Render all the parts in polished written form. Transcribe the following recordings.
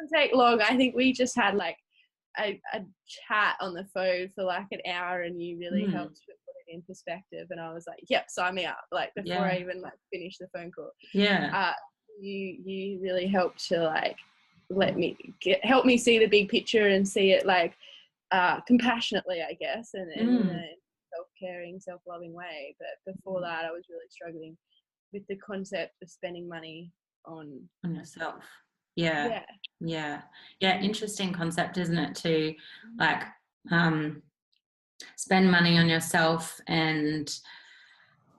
didn't take long. I think we just had like a chat on the phone for like an hour, and you really helped put it in perspective. And I was like, yep, sign me up. Like before I even like finished the phone call. Yeah. You really helped to like help me see the big picture and see it like compassionately, I guess, and in a self-caring, self-loving way. But before that, I was really struggling with the concept of spending money on yourself. Yeah. Interesting concept, isn't it, to like spend money on yourself, and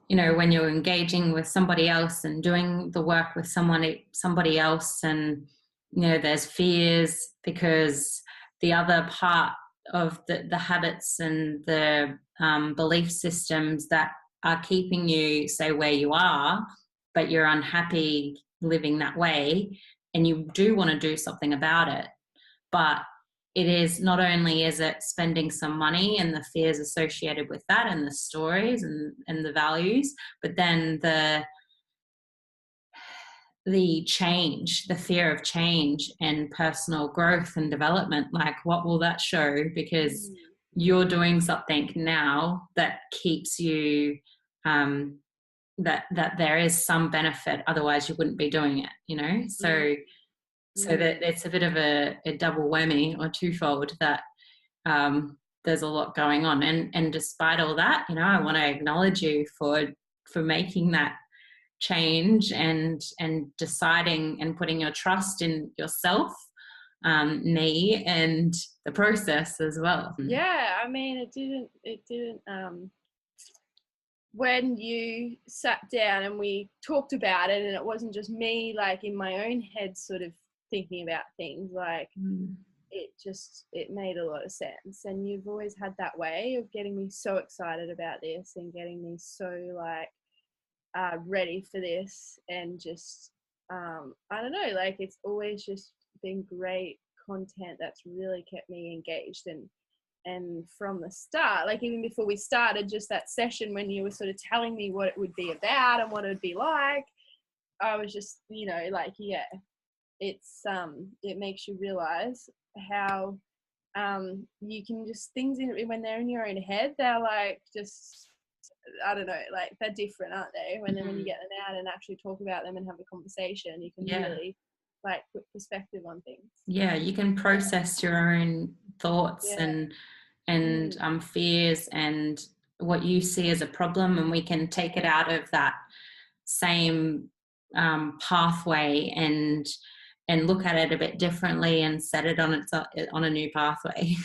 you know, when you're engaging with somebody else and doing the work with somebody else, and you know, there's fears because the other part of the habits and the belief systems that are keeping you, say, where you are, but you're unhappy living that way, and you do want to do something about it. But it is not only is it spending some money and the fears associated with that, and the stories and the values, but then the change, the fear of change and personal growth and development. Like, what will that show? Because you're doing something now that keeps you that there is some benefit, otherwise you wouldn't be doing it, you know. So that it's a bit of a double whammy or twofold, that there's a lot going on, and despite all that, you know, I want to acknowledge you for making that change and deciding and putting your trust in yourself, me, and the process as well. Yeah, I mean, it didn't when you sat down and we talked about it, and it wasn't just me like in my own head sort of thinking about things, like it made a lot of sense. And you've always had that way of getting me so excited about this and getting me so like ready for this, and just I don't know, like it's always just been great content that's really kept me engaged. And from the start, like even before we started just that session, when you were sort of telling me what it would be about and what it would be like, I was just, you know, like, yeah, it's it makes you realize how you can just things when they're in your own head, they're like just, I don't know, like they're different, aren't they? When you get them out and actually talk about them and have a conversation, you can really like put perspective on things. Yeah, you can process your own thoughts and fears and what you see as a problem, and we can take it out of that same pathway and look at it a bit differently and set it on a new pathway.